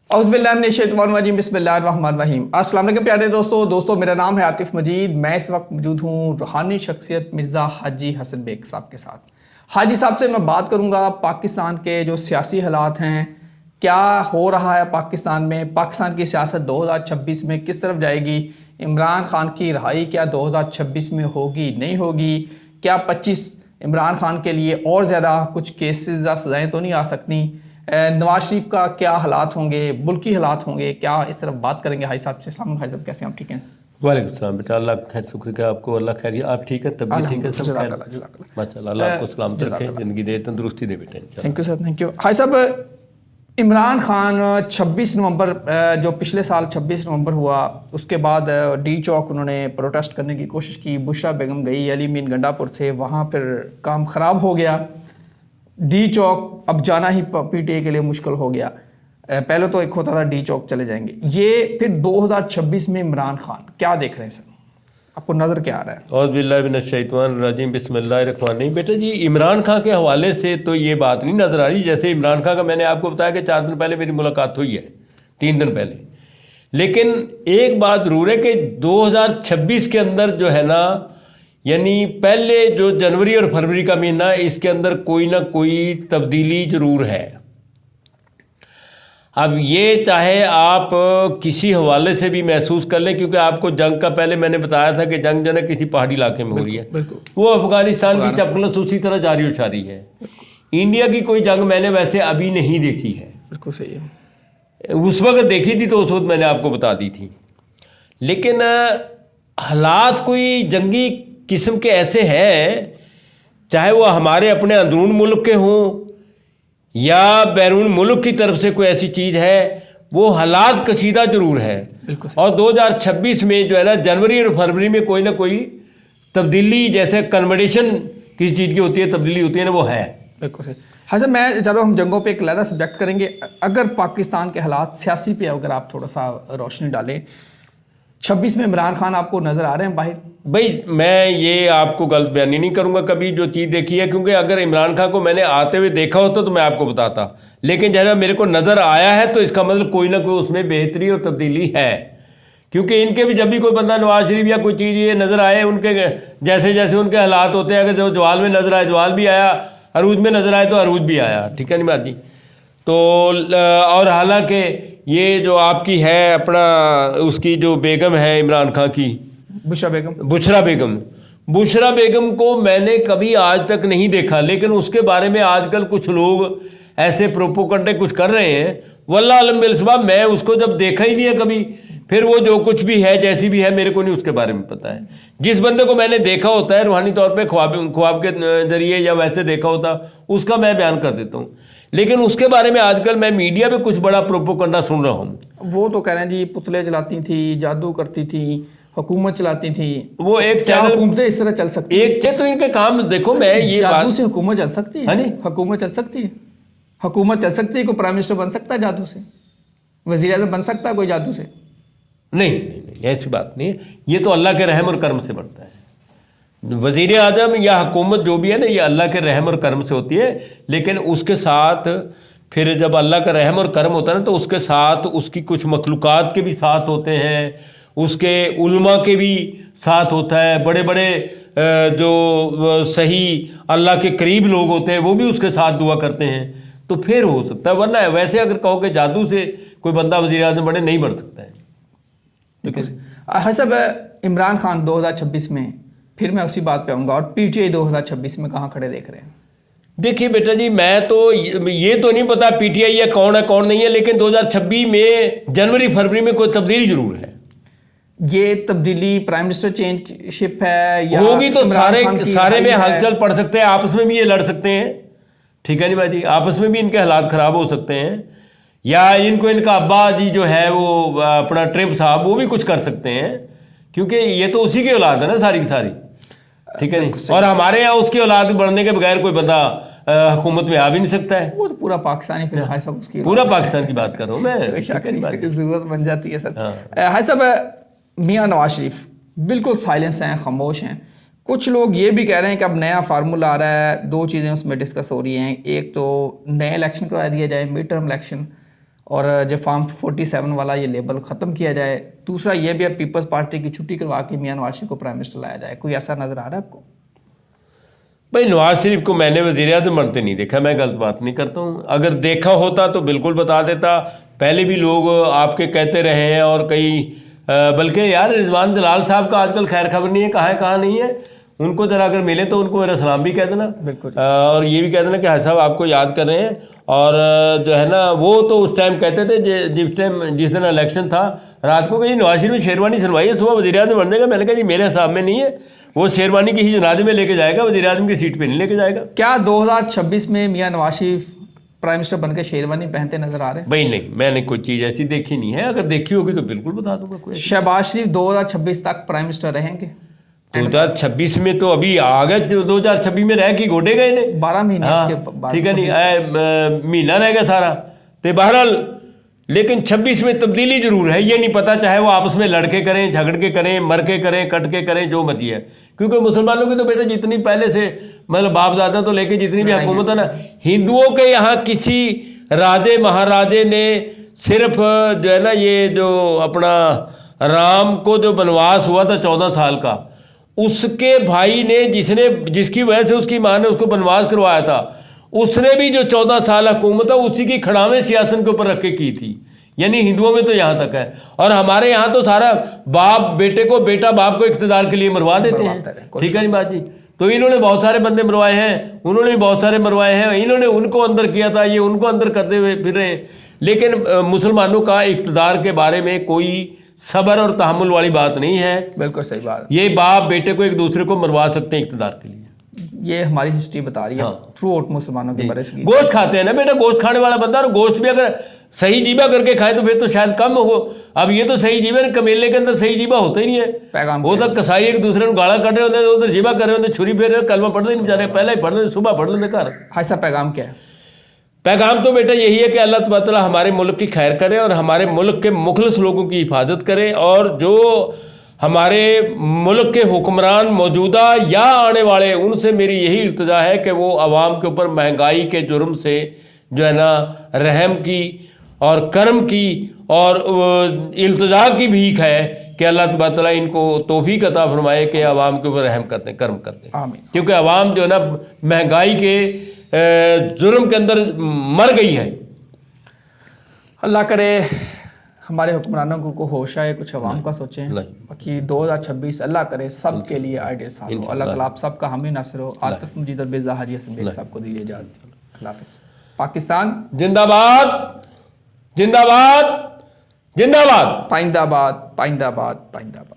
औज़ुबिल्लाहिमिनश्शैतानिर्रजीम बिस्मिल्लाहिर्रहमानिर्रहीम। अस्सलाम वालेकुम प्यारे दोस्तों, मेरा नाम है आतिफ मजीद। मैं इस वक्त मौजूद हूँ रूहानी शख्सियत मिर्ज़ा हाजी हसन बेग साहब के साथ। हाजी साहब से मैं बात करूँगा पाकिस्तान के जो सियासी हालात हैं, क्या हो रहा है पाकिस्तान में, पाकिस्तान की सियासत 2026 में किस तरफ जाएगी, इमरान खान की रहाई क्या 2026 में होगी नहीं होगी, क्या 25 इमरान खान के लिए और ज़्यादा कुछ केसेस या सज़ाएँ तो नहीं आ सकती, नवाज शरीफ का क्या हालात होंगे, मुल्की हालात होंगे, क्या इस तरफ बात करेंगे हाई साहब से। अस्सलाम वालेकुम हाई साहब, कैसे हैं आप? ठीक हैं? वालेकुम सलाम बेटा, अल्लाह खैर शुक्र आपको, अल्लाह खैर आप ठीक है, तब भी ठीक है सब खैर माशाल्लाह, अल्लाह आपको सलामत रखे, ज़िंदगी दे, तंदुरुस्ती दे बेटे। Thank you sir, thank you. High साहब, इमरान खान 26 नवंबर जो पिछले साल 26 नवंबर हुआ, उसके बाद डी चौक उन्होंने प्रोटेस्ट करने की कोशिश की, बुशरा बेगम गई अली मीन गंडापुर से, वहाँ फिर काम ख़राब हो गया, डी चौक अब जाना ही पीटीआई के लिए मुश्किल हो गया। पहले तो एक होता था डी चौक चले जाएंगे, ये फिर 2026 में इमरान खान क्या देख रहे हैं सर, आपको नज़र क्या आ रहा है? औज़ुबिल्लाहिमिनश्शैतानिर्रजीम बिस्मिल्लाहिर्रहमानिर्रहीम। बेटा जी, इमरान खान के हवाले से तो ये बात नहीं नज़र आ रही। जैसे इमरान खान का मैंने आपको बताया कि 4 दिन पहले मेरी मुलाकात हुई है, 3 दिन पहले। लेकिन एक बात ज़रूर है कि 2026 के अंदर जो है ना, यानी पहले जो जनवरी और फरवरी का महीना, इसके अंदर कोई ना कोई तब्दीली ज़रूर है। अब ये चाहे आप किसी हवाले से भी महसूस कर लें, क्योंकि आपको जंग का पहले मैंने बताया था कि जंग जो है किसी पहाड़ी इलाके में हो रही है, वो अफगानिस्तान की चपकलस उसी तरह जारी उछारी है। इंडिया की कोई जंग मैंने वैसे अभी नहीं देखी है, बिल्कुल सही है। उस वक्त देखी थी तो उस वक्त मैंने आपको बता दी थी। लेकिन हालात कोई जंगी किस्म के ऐसे हैं, चाहे वो हमारे अपने अंदरून मुल्क के हों या बैरून मुल्क की तरफ से कोई ऐसी चीज़ है, वो हालात कशीदा ज़रूर है। और 2026 में जो है ना, जनवरी और फरवरी में कोई ना कोई तब्दीली, जैसे कन्वर्डेशन किसी चीज़ की होती है, तब्दीली होती है ना, वो है। बिल्कुल सही। हाँ सर, मैं चलो हम जंगों पे एक अलग सब्जेक्ट करेंगे। अगर पाकिस्तान के हालात सियासी पे अगर आप थोड़ा सा रोशनी डालें, 26 में इमरान खान आपको नज़र आ रहे हैं बाहर? भाई मैं ये आपको गलत बयानी नहीं करूँगा कभी जो चीज़ देखी है, क्योंकि अगर इमरान खान को मैंने आते हुए देखा होता तो मैं आपको बताता। लेकिन जब मेरे को नज़र आया है तो इसका मतलब कोई ना कोई उसमें बेहतरी और तब्दीली है। क्योंकि इनके भी जब भी कोई बंदा नवाज शरीफ या कोई चीज़ ये नज़र आए, उनके जैसे जैसे उनके हालात होते हैं, अगर जो जवाल में नज़र आए जवाल भी आया, अरूज में नज़र आए तो अरूज भी आया। ठीक है नहीं बात जी? तो और हालांकि ये जो आपकी है अपना उसकी जो बेगम है इमरान खान की, बुशरा बेगम को मैंने कभी आज तक नहीं देखा, लेकिन उसके बारे में आजकल कुछ लोग ऐसे प्रोपोगंडे कुछ कर रहे हैं। वल्लाह आलम बिलसबाब, मैं उसको जब देखा ही नहीं है कभी, फिर वो जो कुछ भी है जैसी भी है मेरे को नहीं उसके बारे में पता है। जिस बंदे को मैंने देखा होता है रूहानी तौर पे ख्वाब के जरिए या वैसे देखा होता, उसका मैं बयान कर देता हूँ। लेकिन उसके बारे में आजकल मैं मीडिया पे कुछ बड़ा प्रोपोगंडा सुन रहा हूँ। वो तो कह रहे हैं जी पुतले जलाती थी, जादू करती थी, हुकूमत चलाती थी। वो एक चैनल, हुकूमतें इस तरह चल सकती एक थे तो इनके काम देखो, मैं ये जादू से हुकूमत चल सकती है? हाँ जी, हुकूमत चल सकती है, हुकूमत चल सकती है। कोई प्राइम मिनिस्टर बन सकता है जादू से? वज़ीर आज़म बन सकता है कोई जादू से? नहीं, ऐसी बात नहीं है। ये तो अल्लाह के रहम और कर्म से बनता है। वज़ीर आज़म या हुकूमत जो भी है ना, ये अल्लाह के रहम और कर्म से होती है। लेकिन उसके साथ फिर जब अल्लाह का रहम और कर्म होता है ना, तो उसके साथ उसकी कुछ मखलूक़ात के भी साथ होते हैं, उसके उलमा के भी साथ होता है, बड़े बड़े जो सही अल्लाह के करीब लोग होते हैं वो भी उसके साथ दुआ करते हैं, तो फिर हो सकता है। वरना वैसे अगर कहो कि जादू से कोई बंदा वज़ीर आज़म बने, नहीं बन सकता है। हाँ साहब, इमरान खान 2026 में, फिर मैं उसी बात पे आऊँगा, और पीटीआई 2026 में कहाँ खड़े देख रहे हैं? देखिए बेटा जी, मैं तो ये तो नहीं पता पीटीआई या कौन है कौन नहीं है, लेकिन 2026 में जनवरी फरवरी में कोई तब्दीली जरूर है। ये तब्दीली प्राइम मिनिस्टर चेंजशिप है या होगी तो सारे में हलचल पड़ सकते हैं, आपस में भी ये लड़ सकते हैं। ठीक है नहीं भाई जी, आपस में भी इनके हालात ख़राब हो सकते हैं, या इनको इनका अब्बा जी जो है वो अपना ट्रिप साहब वो भी कुछ कर सकते हैं, क्योंकि ये तो उसी की औलाद है ना सारी की सारी। ठीक है नहीं? और हमारे यहाँ उसकी औलाद बढ़ने के बगैर कोई बंदा हुकूमत में आ भी नहीं सकता है। वो तो पूरा पाकिस्तानी फिर हाय साहब उसकी पूरा पाकिस्तान की बात कर रहा हूँ मैं, जरूरत बन जाती है सर। हाय साहब, मियाँ नवाज शरीफ बिल्कुल साइलेंस हैं, खामोश हैं। कुछ लोग ये भी कह रहे हैं कि अब नया फार्मूला आ रहा है, 2 चीज़ें उसमें डिस्कस हो रही हैं। एक तो नए इलेक्शन करवा दिया जाए, मिड टर्म इलेक्शन, اور جو فارم 47 والا یہ لیبل ختم کیا جائے. دوسرا یہ بھی اب پیپلز پارٹی کی چھٹی کروا کے میاں نواز شریف کو پرائم منسٹر لایا جائے. کوئی ایسا نظر آ رہا ہے آپ کو؟ بھائی نواز شریف کو میں نے وزیر اعظم بنتے نہیں دیکھا. میں غلط بات نہیں کرتا ہوں. اگر دیکھا ہوتا تو بالکل بتا دیتا. پہلے بھی لوگ آپ کے کہتے رہے ہیں اور کئی بلکہ یار رضوان جلال صاحب کا آج کل خیر خبر نہیں ہے کہاں نہیں ہے. ان کو ذرا اگر ملے تو ان کو میرا سلام بھی کہہ دینا. بالکل. اور یہ بھی کہہ دینا کہ حاج صاحب آپ کو یاد کر رہے ہیں. اور جو ہے نا وہ تو اس ٹائم کہتے تھے جس دن الیکشن تھا رات کو کہ نواز شریف نے شیروانی سلوائی ہے صبح وزیر اعظم بننے کا. میں نے کہا جی میرے حساب میں نہیں ہے. وہ شیروانی کسی جنازے میں لے کے جائے گا, وزیر اعظم کی سیٹ پہ نہیں لے کے جائے گا. کیا 2026 میں میاں نواز شریف پرائم منسٹر بن کے شیروانی پہنتے نظر آ رہے ہیں؟ بھائی نہیں, میں نے کوئی چیز ایسی دیکھی نہیں ہے. اگر دیکھی ہوگی تو بالکل بتا دوں گا. کوئی شہباز شریف 2026 تک پرائم منسٹر رہیں گے؟ 2026 میں تو ابھی آگے 2026 میں رہ کے گوڈے گئے نے 12 مہینے اس کے بعد. ٹھیک ہے نہیں, مہینہ رہ گیا سارا. تو بہرحال لیکن 26 میں تبدیلی ضرور ہے. یہ نہیں پتا چاہے وہ آپس میں لڑ کے کریں, جھگڑ کے کریں, مر کے کریں, کٹ کے کریں, جو مرضی ہے. کیونکہ مسلمانوں کی تو بیٹا جتنی پہلے سے مطلب باپ دادا تو لے کے جتنی بھی حکومت ہے نا, ہندوؤں کے یہاں کسی راجے مہاراجے نے صرف جو ہے نا یہ جو اپنا رام کو جو بنواس ہوا تھا 14 سال کا, اس کے بھائی نے جس کی وجہ سے اس کی ماں نے اس کو بنواس کروایا تھا, اس نے بھی جو 14 سال حکومت ہے اسی کی کھڑاویں سیاست کے اوپر رکھ کے کی تھی. یعنی ہندوؤں میں تو یہاں تک ہے. اور ہمارے یہاں تو سارا باپ بیٹے کو, بیٹا باپ کو اقتدار کے لیے مروا دیتے ہیں. ٹھیک ہے جی بات جی. تو انہوں نے بہت سارے بندے مروائے ہیں, انہوں نے بھی بہت سارے مروائے ہیں, انہوں نے ان کو اندر کیا تھا, یہ ان کو اندر کرتے ہوئے پھر رہے ہیں. لیکن مسلمانوں کا اقتدار کے بارے میں کوئی صبر اور تحمل والی بات نہیں ہے. بالکل صحیح بات. یہ باپ بیٹے کو ایک دوسرے کو مروا سکتے ہیں اقتدار کے لیے. یہ ہماری ہسٹری بتا رہی ہے تھرو آؤٹ مسلمانوں کے برس کی. گوشت کھاتے ہیں نا بیٹا, گوشت کھانے والا بندہ, اور گوشت بھی اگر صحیح جیبہ کر کے کھائے تو پھر تو شاید کم ہو. اب یہ تو صحیح جیبہ, کمیلے کے اندر صحیح جیبہ ہوتا ہی نہیں ہے. پیغام وہ تو کسائی ایک دوسرے کو گالا کر رہے ہوتے ہیں, ادھر جیبہ کر رہے ہوتے ہیں, چھری پھیر رہے ہیں, کلمہ پڑھ رہے ہیں بیچارے, پہلے ہی پڑھ رہے ہیں, صبح پڑھ لیتے گھر. ایسا پیغام کیا ہے؟ پیغام تو بیٹا یہی ہے کہ اللہ تبارک تعالیٰ ہمارے ملک کی خیر کرے اور ہمارے ملک کے مخلص لوگوں کی حفاظت کرے. اور جو ہمارے ملک کے حکمران موجودہ یا آنے والے, ان سے میری یہی التجا ہے کہ وہ عوام کے اوپر مہنگائی کے جرم سے جو ہے نا رحم کی اور کرم کی اور التجا کی بھیک ہے کہ اللہ تبارک تعالیٰ ان کو توفیق عطا فرمائے کہ عوام کے اوپر رحم کرتے ہیں, کرم کرتے ہیں. آمین. کیونکہ عوام جو ہے نا مہنگائی کے جرم کے اندر مر گئی ہے. اللہ کرے ہمارے حکمرانوں کو ہوش آئے, کچھ عوام کا سوچیں. باقی 2026 اللہ کرے سب کے لیے آئیڈیل سال ہو. اللہ تعالیٰ آپ سب کا حامی ناصر ہو. عاطف مجید اور مرزا حاجی حسن بیگ صاحب کو دیجیے اجازت. اللہ حافظ. پاکستان زندہ باد, زندہ باد, زندہ باد. پائندہ باد, پائندہ باد, پائندہ باد.